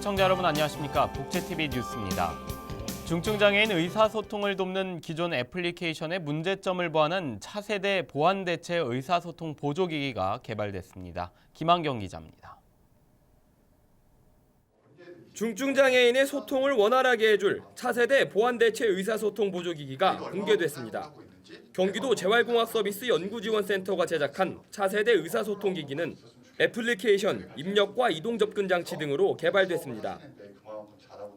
시청자 여러분 안녕하십니까? 복지TV 뉴스입니다. 중증장애인 의사소통을 돕는 기존 애플리케이션의 문제점을 보완한 차세대 보완대체 의사소통 보조기기가 개발됐습니다. 김한경 기자입니다. 중증장애인의 소통을 원활하게 해줄 차세대 보완대체 의사소통 보조기기가 공개됐습니다. 경기도 재활공학서비스 연구지원센터가 제작한 차세대 의사소통기기는 애플리케이션, 입력과 이동 접근 장치 등으로 개발됐습니다.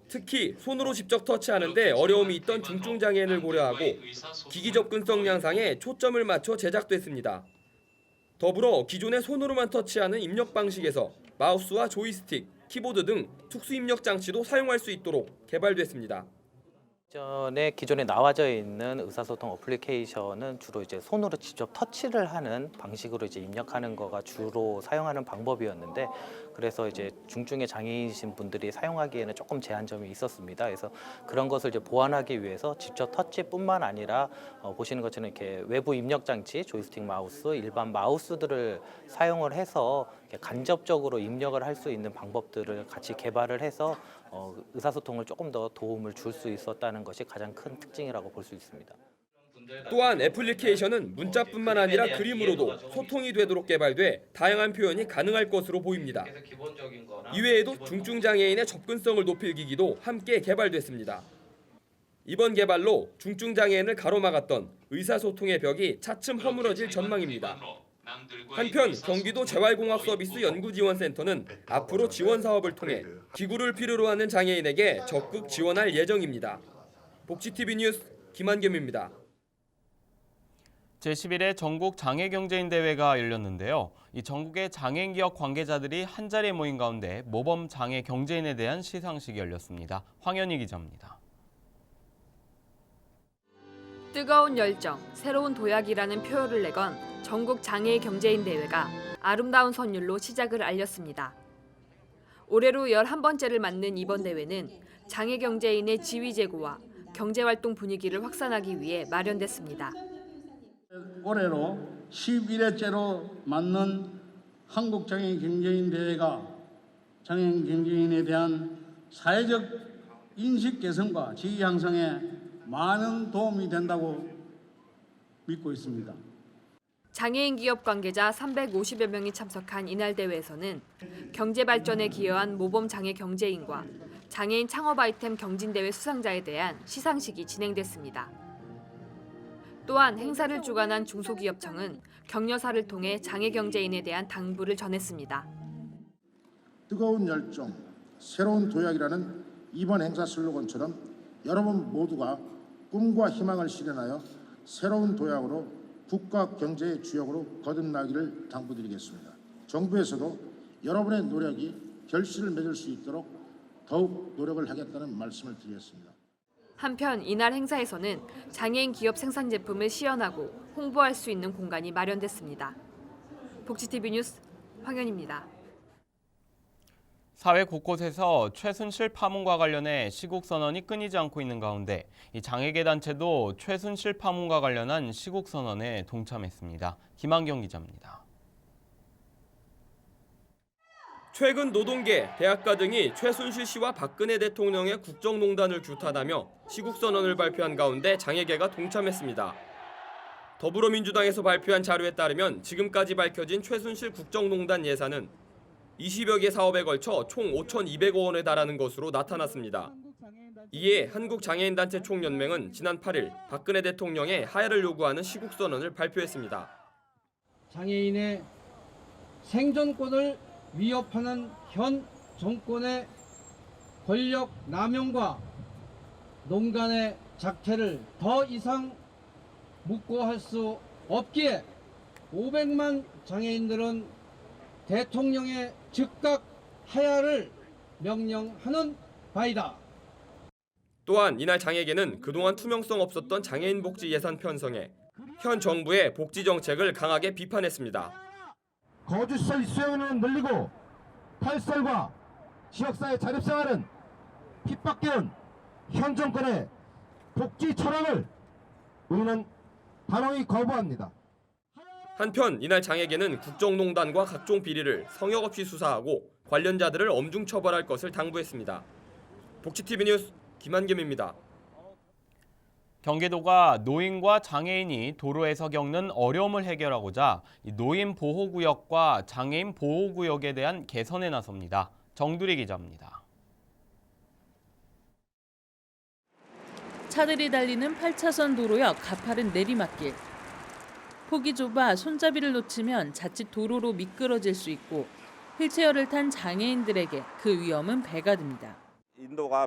특히 손으로 직접 터치하는데 어려움이 있던 중증장애인을 고려하고 기기 접근성 양상에 초점을 맞춰 제작됐습니다. 더불어 기존의 손으로만 터치하는 입력 방식에서 마우스와 조이스틱, 키보드 등 특수 입력 장치도 사용할 수 있도록 개발됐습니다. 기존에 나와져 있는 의사소통 어플리케이션은 주로 이제 손으로 직접 터치를 하는 방식으로 이제 입력하는 거가 주로 사용하는 방법이었는데, 그래서 이제 중증의 장애인이신 분들이 사용하기에는 조금 제한점이 있었습니다. 그래서 그런 것을 이제 보완하기 위해서 직접 터치뿐만 아니라 보시는 것처럼 이렇게 외부 입력 장치, 조이스틱 마우스, 일반 마우스들을 사용을 해서 간접적으로 입력을 할 수 있는 방법들을 같이 개발을 해서 의사소통을 조금 더 도움을 줄 수 있었다는 것이 가장 큰 특징이라고 볼 수 있습니다. 또한 애플리케이션은 문자뿐만 아니라 그림으로도 소통이 되도록 개발돼 다양한 표현이 가능할 것으로 보입니다. 이외에도 중증장애인의 접근성을 높일 기기도 함께 개발됐습니다. 이번 개발로 중증장애인을 가로막았던 의사소통의 벽이 차츰 허물어질 전망입니다. 한편 경기도 재활공학서비스 연구지원센터는 앞으로 지원 사업을 통해 기구를 필요로 하는 장애인에게 적극 지원할 예정입니다. 복지TV 뉴스 김한겸입니다. 제11회 전국 장애경제인 대회가 열렸는데요. 이 전국의 장애인 기업 관계자들이 한자리에 모인 가운데 모범 장애 경제인에 대한 시상식이 열렸습니다. 황현희 기자입니다. 뜨거운 열정, 새로운 도약이라는 표어를 내건 전국 장애 경제인 대회가 아름다운 선율로 시작을 알렸습니다. 올해로 11번째를 맞는 이번 대회는 장애 경제인의 지위 제고와 경제활동 분위기를 확산하기 위해 마련됐습니다. 올해로 11회째로 맞는 한국장애인 경제인 대회가 장애인 경제인에 대한 사회적 인식 개선과 지위 향상에 많은 도움이 된다고 믿고 있습니다. 장애인 기업 관계자 350여 명이 참석한 이날 대회에서는 경제 발전에 기여한 모범 장애 경제인과 장애인 창업 아이템 경진대회 수상자에 대한 시상식이 진행됐습니다. 또한 행사를 주관한 중소기업청은 격려사를 통해 장애 경제인에 대한 당부를 전했습니다. 뜨거운 열정, 새로운 도약이라는 이번 행사 슬로건처럼 여러분 모두가 꿈과 희망을 실현하여 새로운 도약으로 국가 경제의 주역으로 거듭나기를 당부드리겠습니다. 정부에서도 여러분의 노력이 결실을 맺을 수 있도록 더욱 노력을 하겠다는 말씀을 드리겠습니다. 한편 이날 행사에서는 장애인 기업 생산 제품을 시연하고 홍보할 수 있는 공간이 마련됐습니다. 복지TV 뉴스 황현입니다. 사회 곳곳에서 최순실 파문과 관련해 시국 선언이 끊이지 않고 있는 가운데 이 장애계 단체도 최순실 파문과 관련한 시국 선언에 동참했습니다. 김한경 기자입니다. 최근 노동계, 대학가 등이 최순실 씨와 박근혜 대통령의 국정농단을 규탄하며 시국선언을 발표한 가운데 장애계가 동참했습니다. 더불어민주당에서 발표한 자료에 따르면 지금까지 밝혀진 최순실 국정농단 예산은 20여 개 사업에 걸쳐 총 5,200억 원에 달하는 것으로 나타났습니다. 이에 한국장애인단체 총연맹은 지난 8일 박근혜 대통령의 하야를 요구하는 시국선언을 발표했습니다. 장애인의 생존권을 위협하는 현 정권의 권력 남용과 농간의 작태를 더 이상 묵고할 수 없기에 500만 장애인들은 대통령의 즉각 하야를 명령하는 바이다. 또한 이날 장애계는 그동안 투명성 없었던 장애인 복지 예산 편성에 현 정부의 복지 정책을 강하게 비판했습니다. 거주시설 수용인은 늘리고 탈설과 지역사회 자립생활은 핍박해온 현 정권의 복지 철학을 우리는 단호히 거부합니다. 한편 이날 장애계는 국정농단과 각종 비리를 성역 없이 수사하고 관련자들을 엄중 처벌할 것을 당부했습니다. 복지TV 뉴스 김한겸입니다. 경기도가 노인과 장애인이 도로에서 겪는 어려움을 해결하고자 노인 보호구역과 장애인 보호구역에 대한 개선에 나섭니다. 정두리 기자입니다. 차들이 달리는 8차선 도로역 가파른 내리막길. 폭이 좁아 손잡이를 놓치면 자칫 도로로 미끄러질 수 있고 휠체어를 탄 장애인들에게 그 위험은 배가 됩니다. 인도가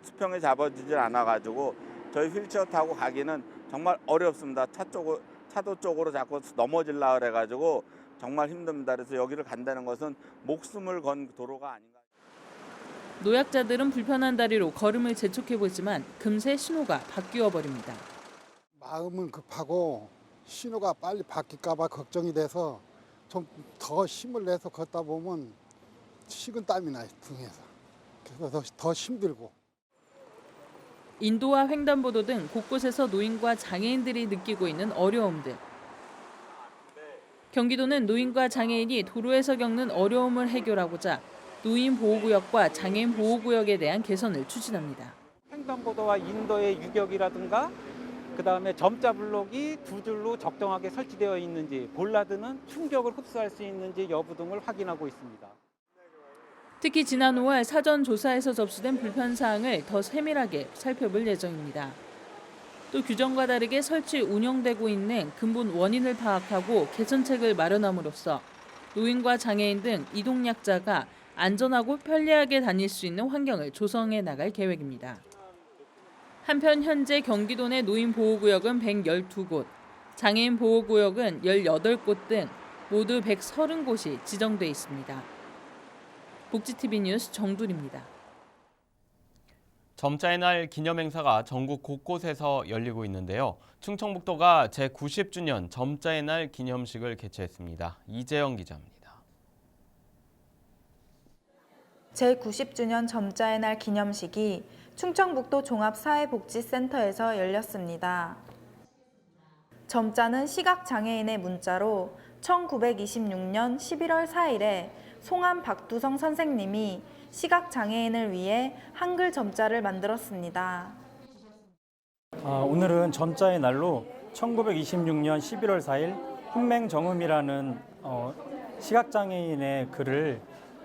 수평이 잡아지질 않아가지고 저희 휠체어 타고 가기는 정말 어렵습니다. 차도 쪽으로 자꾸 넘어질라 그래가지고 정말 힘듭니다. 그래서 여기를 간다는 것은 목숨을 건 도로가 아닌가. 노약자들은 불편한 다리로 걸음을 재촉해보지만 금세 신호가 바뀌어 버립니다. 마음은 급하고 신호가 빨리 바뀔까 봐 걱정이 돼서 좀 더 힘을 내서 걷다 보면 식은 땀이 나요, 등에서. 그래서 더 힘들고. 인도와 횡단보도 등 곳곳에서 노인과 장애인들이 느끼고 있는 어려움들. 경기도는 노인과 장애인이 도로에서 겪는 어려움을 해결하고자 노인 보호구역과 장애인 보호구역에 대한 개선을 추진합니다. 횡단보도와 인도의 유격이라든가 그다음에 점자 블록이 두 줄로 적정하게 설치되어 있는지, 볼라드는 충격을 흡수할 수 있는지 여부 등을 확인하고 있습니다. 특히 지난 5월 사전 조사에서 접수된 불편 사항을 더 세밀하게 살펴볼 예정입니다. 또 규정과 다르게 설치 운영되고 있는 근본 원인을 파악하고 개선책을 마련함으로써 노인과 장애인 등 이동약자가 안전하고 편리하게 다닐 수 있는 환경을 조성해 나갈 계획입니다. 한편 현재 경기도 내 노인 보호구역은 112곳, 장애인 보호구역은 18곳 등 모두 130곳이 지정돼 있습니다. 복지TV 뉴스 정두리입니다. 점자의 날 기념행사가 전국 곳곳에서 열리고 있는데요. 충청북도가 제90주년 점자의 날 기념식을 개최했습니다. 이재영 기자입니다. 제90주년 점자의 날 기념식이 충청북도 종합사회복지센터에서 열렸습니다. 점자는 시각장애인의 문자로 1926년 11월 4일에 송암 박두성 선생님이 시각장애인을 위해 한글 점자를 만들었습니다. 오늘은 점자의 날로 1926년 11월 4일 훈맹정음이라는 시각장애인의 글을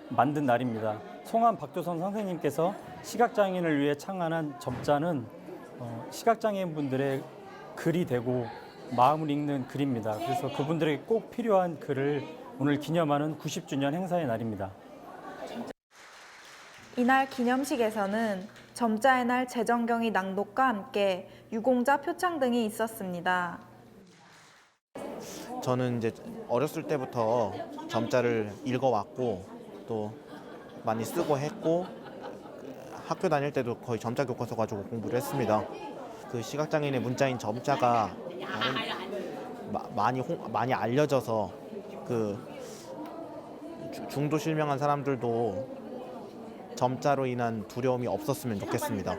만든 날입니다. 송암 박두성 선생님께서 시각장애인을 위해 창안한 점자는 시각장애인분들의 글이 되고 마음을 읽는 글입니다. 그래서 그분들에게 꼭 필요한 글을 오늘 기념하는 90주년 행사의 날입니다. 이날 기념식에서는 점자의 날 재정경이 낭독과 함께 유공자 표창 등이 있었습니다. 저는 이제 어렸을 때부터 점자를 읽어왔고 또 많이 쓰고 했고 학교 다닐 때도 거의 점자 교과서 가지고 공부를 했습니다. 그 시각장애인의 문자인 점자가 많이 알려져서 그 중도 실명한 사람들도 점자로 인한 두려움이 없었으면 좋겠습니다.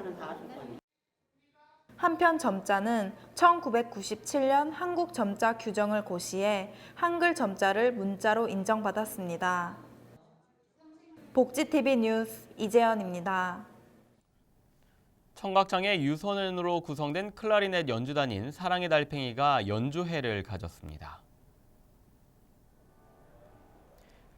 한편 점자는 1997년 한국 점자 규정을 고시해 한글 점자를 문자로 인정받았습니다. 복지TV 뉴스 이재현입니다. 청각장애 유소년으로 구성된 클라리넷 연주단인 사랑의 달팽이가 연주회를 가졌습니다.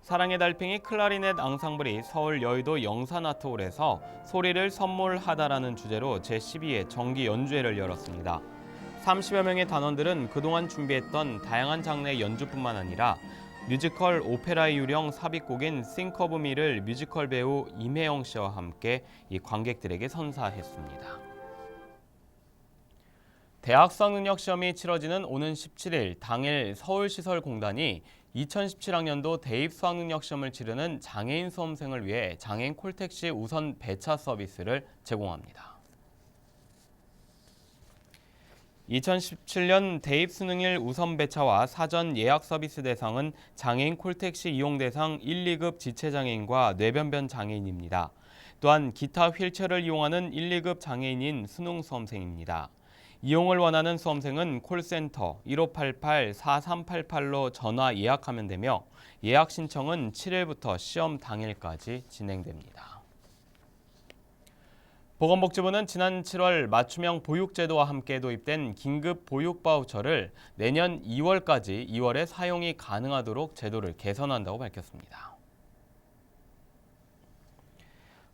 사랑의 달팽이 클라리넷 앙상블이 서울 여의도 영산아트홀에서 소리를 선물하다라는 주제로 제12회 정기 연주회를 열었습니다. 30여 명의 단원들은 그동안 준비했던 다양한 장르의 연주뿐만 아니라 뮤지컬 오페라의 유령 삽입곡인 Think of Me를 뮤지컬 배우 임혜영 씨와 함께 이 관객들에게 선사했습니다. 대학 수학능력시험이 치러지는 오는 17일 당일 서울시설공단이 2017학년도 대입 수학능력시험을 치르는 장애인 수험생을 위해 장애인 콜택시 우선 배차 서비스를 제공합니다. 2017년 대입 수능일 우선 배차와 사전 예약 서비스 대상은 장애인 콜택시 이용 대상 1, 2급 지체장애인과 뇌변변 장애인입니다. 또한 기타 휠체어를 이용하는 1, 2급 장애인인 수능 수험생입니다. 이용을 원하는 수험생은 콜센터 1588-4388로 전화 예약하면 되며 예약 신청은 7일부터 시험 당일까지 진행됩니다. 보건복지부는 지난 7월 맞춤형 보육제도와 함께 도입된 긴급 보육 바우처를 내년 2월에 사용이 가능하도록 제도를 개선한다고 밝혔습니다.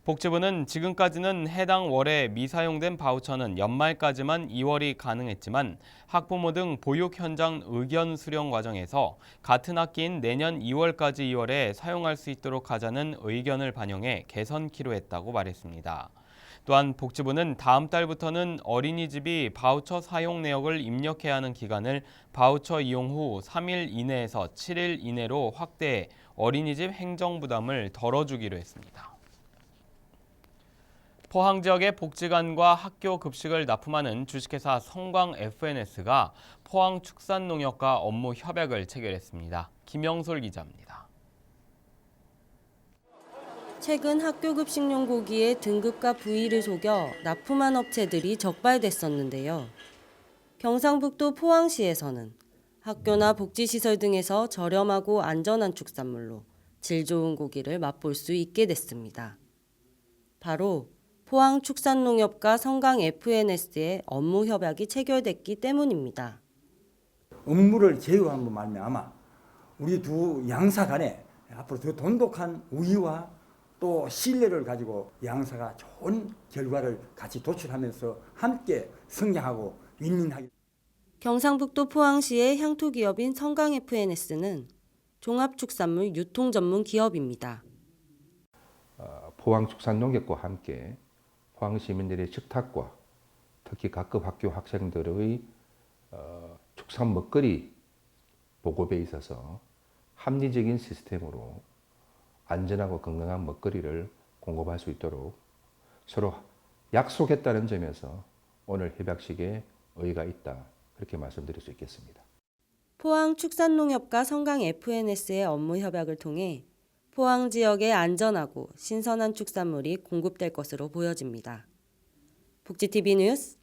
복지부는 지금까지는 해당 월에 미사용된 바우처는 연말까지만 2월이 가능했지만 학부모 등 보육 현장 의견 수렴 과정에서 같은 학기인 내년 2월에 사용할 수 있도록 하자는 의견을 반영해 개선키로 했다고 말했습니다. 또한 복지부는 다음 달부터는 어린이집이 바우처 사용 내역을 입력해야 하는 기간을 바우처 이용 후 3일 이내에서 7일 이내로 확대해 어린이집 행정 부담을 덜어주기로 했습니다. 포항 지역의 복지관과 학교 급식을 납품하는 주식회사 성광 FNS가 포항축산농협과 업무 협약을 체결했습니다. 김영솔 기자입니다. 최근 학교 급식용 고기의 등급과 부위를 속여 납품한 업체들이 적발됐었는데요. 경상북도 포항시에서는 학교나 복지시설 등에서 저렴하고 안전한 축산물로 질 좋은 고기를 맛볼 수 있게 됐습니다. 바로 포항축산농협과 성강 FNS의 업무 협약이 체결됐기 때문입니다. 업무를 제휴함으로 말미암아 우리 두 양사 간에 앞으로 더 돈독한 우위와 또 신뢰를 가지고 양사가 좋은 결과를 같이 도출하면서 함께 성장하고 윈윈하기. 경상북도 포항시의 향토기업인 성강 FNS는 종합축산물 유통 전문 기업입니다. 포항축산농협과 함께 포항 시민들의 식탁과 특히 각급 학교 학생들의 축산 먹거리 보급에 있어서 합리적인 시스템으로 안전하고 건강한 먹거리를 공급할 수 있도록 서로 약속했다는 점에서 오늘 협약식에 의의가 있다, 그렇게 말씀드릴 수 있겠습니다. 포항축산농협과 성강 FNS의 업무 협약을 통해 포항 지역에 안전하고 신선한 축산물이 공급될 것으로 보여집니다. 복지TV 뉴스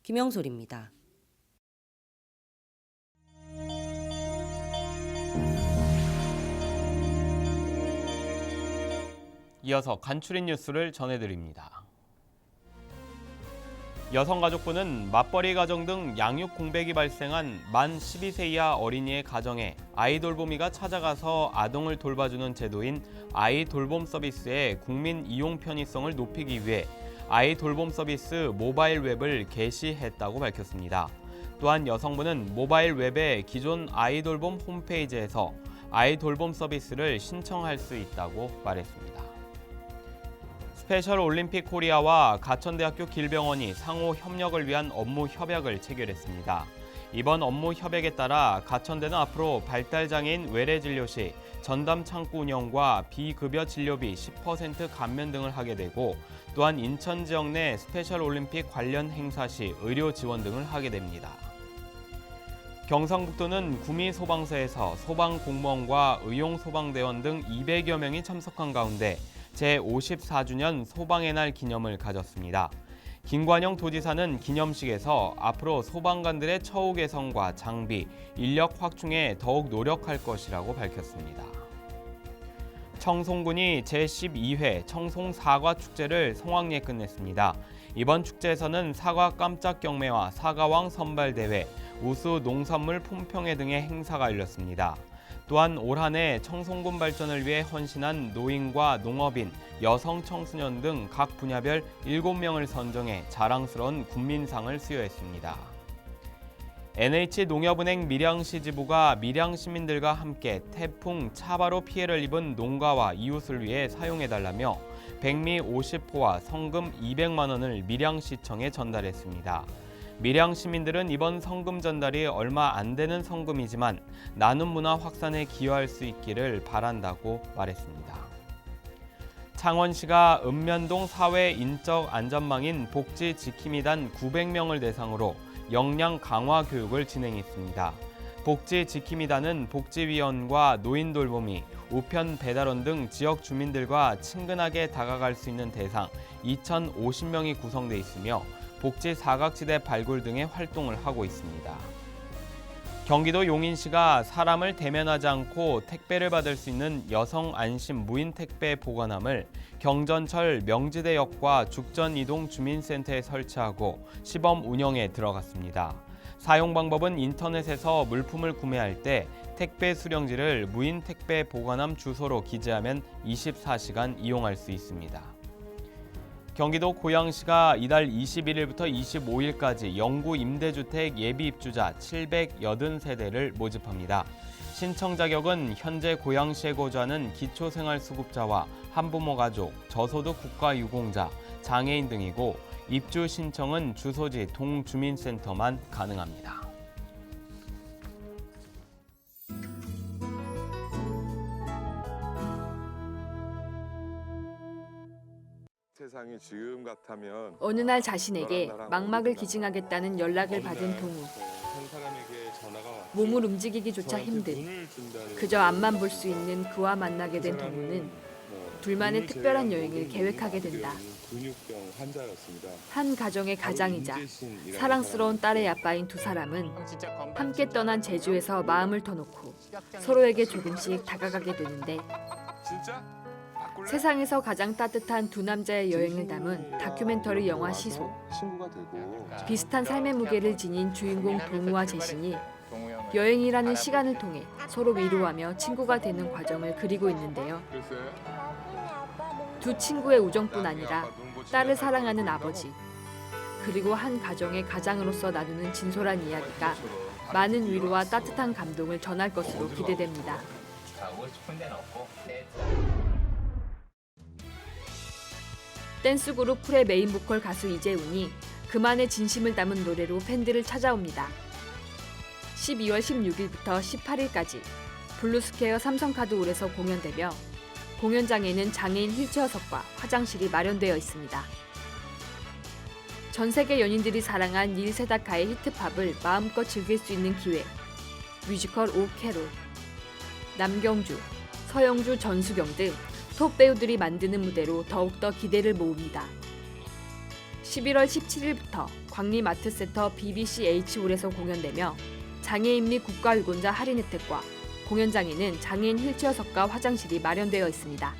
김영솔입니다. 이어서 간추린 뉴스를 전해드립니다. 여성가족부는 맞벌이 가정 등 양육 공백이 발생한 만 12세 이하 어린이의 가정에 아이 돌보미가 찾아가서 아동을 돌봐주는 제도인 아이 돌봄 서비스의 국민 이용 편의성을 높이기 위해 아이 돌봄 서비스 모바일 웹을 개시했다고 밝혔습니다. 또한 여성부는 모바일 웹의 기존 아이 돌봄 홈페이지에서 아이 돌봄 서비스를 신청할 수 있다고 말했습니다. 스페셜 올림픽 코리아와 가천대학교 길병원이 상호 협력을 위한 업무 협약을 체결했습니다. 이번 업무 협약에 따라 가천대는 앞으로 발달장애인 외래진료 시 전담 창구 운영과 비급여 진료비 10% 감면 등을 하게 되고, 또한 인천 지역 내 스페셜 올림픽 관련 행사 시 의료 지원 등을 하게 됩니다. 경상북도는 구미소방서에서 소방공무원과 의용소방대원 등 200여 명이 참석한 가운데 제54주년 소방의 날 기념을 가졌습니다. 김관영 도지사는 기념식에서 앞으로 소방관들의 처우 개선과 장비, 인력 확충에 더욱 노력할 것이라고 밝혔습니다. 청송군이 제12회 청송 사과 축제를 성황리에 끝냈습니다. 이번 축제에서는 사과 깜짝 경매와 사과왕 선발대회, 우수 농산물 품평회 등의 행사가 열렸습니다. 또한 올 한 해 청송군 발전을 위해 헌신한 노인과 농업인, 여성 청소년 등 각 분야별 7명을 선정해 자랑스러운 군민상을 수여했습니다. NH농협은행 밀양시 지부가 밀양 시민들과 함께 태풍 차바로 피해를 입은 농가와 이웃을 위해 사용해달라며 백미 50호와 성금 200만 원을 밀양시청에 전달했습니다. 밀양 시민들은 이번 성금 전달이 얼마 안 되는 성금이지만 나눔 문화 확산에 기여할 수 있기를 바란다고 말했습니다. 창원시가 읍면동 사회 인적 안전망인 복지 지킴이단 900명을 대상으로 역량 강화 교육을 진행했습니다. 복지 지킴이단은 복지위원과 노인 돌보미, 우편 배달원 등 지역 주민들과 친근하게 다가갈 수 있는 대상 2,050명이 구성돼 있으며 복지 사각지대 발굴 등의 활동을 하고 있습니다. 경기도 용인시가 사람을 대면하지 않고 택배를 받을 수 있는 여성 안심 무인 택배 보관함을 경전철 명지대역과 죽전이동 주민센터에 설치하고 시범 운영에 들어갔습니다. 사용 방법은 인터넷에서 물품을 구매할 때 택배 수령지를 무인 택배 보관함 주소로 기재하면 24시간 이용할 수 있습니다. 경기도 고양시가 이달 21일부터 25일까지 영구 임대주택 예비 입주자 780세대를 모집합니다. 신청 자격은 현재 고양시에 거주하는 기초생활수급자와 한부모 가족, 저소득 국가유공자, 장애인 등이고 입주 신청은 주소지 동주민센터만 가능합니다. 세상이 지금 같다면 어느 날 자신에게 망막을 기증하겠다는 연락을 받은 동우. 한 사람에게 전화가 왔지. 몸을 움직이기조차 힘든 그저 앞만 볼 수 있는 그와 만나게 된 동우는 둘만의 특별한 여행을 계획하게 된다. 근육병 환자였습니다. 한 가정의 가장이자 사랑스러운 딸의 아빠인 두 사람은 함께 떠난 제주에서 마음을 터놓고 서로에게 조금씩 다가가게 되는데 세상에서 가장 따뜻한 두 남자의 여행을 담은 다큐멘터리 영화 시소. 친구가 되고 비슷한 삶의 무게를 지닌 주인공 동우와 재신이 여행이라는 시간을 통해 서로 위로하며 친구가 되는 과정을 그리고 있는데요. 두 친구의 우정뿐 아니라 딸을 사랑하는 아버지, 그리고 한 가정의 가장으로서 나누는 진솔한 이야기가 많은 위로와 따뜻한 감동을 전할 것으로 기대됩니다. 댄스 그룹 풀의 메인 보컬 가수 이재훈이 그만의 진심을 담은 노래로 팬들을 찾아옵니다. 12월 16일부터 18일까지 블루스퀘어 삼성카드홀에서 공연되며 공연장에는 장애인 휠체어석과 화장실이 마련되어 있습니다. 전 세계 연인들이 사랑한 닐 세다카의 히트팝을 마음껏 즐길 수 있는 기회. 뮤지컬 오 캐롤, 남경주, 서영주, 전수경 등 톱 배우들이 만드는 무대로 더욱더 기대를 모읍니다. 11월 17일부터 광림아트센터 BBC H홀에서 공연되며 장애인 및 국가유공자 할인 혜택과 공연장에는 장애인 휠체어석과 화장실이 마련되어 있습니다.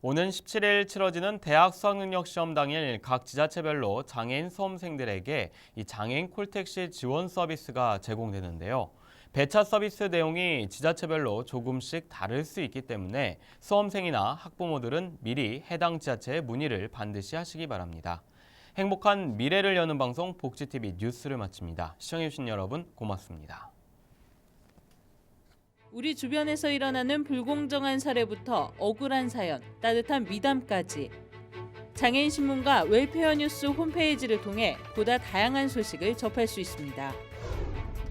오는 17일 치러지는 대학 수학능력시험 당일 각 지자체별로 장애인 수험생들에게 이 장애인 콜택시 지원 서비스가 제공되는데요. 배차 서비스 내용이 지자체별로 조금씩 다를 수 있기 때문에 수험생이나 학부모들은 미리 해당 지자체에 문의를 반드시 하시기 바랍니다. 행복한 미래를 여는 방송 복지TV 뉴스를 마칩니다. 시청해주신 여러분 고맙습니다. 우리 주변에서 일어나는 불공정한 사례부터 억울한 사연, 따뜻한 미담까지 장애인 신문과 웰페어 뉴스 홈페이지를 통해 보다 다양한 소식을 접할 수 있습니다.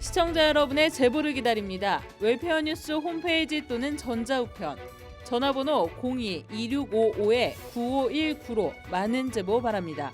시청자 여러분의 제보를 기다립니다. 웰페어 뉴스 홈페이지 또는 전자우편, 전화번호 02-2655-9519로 많은 제보 바랍니다.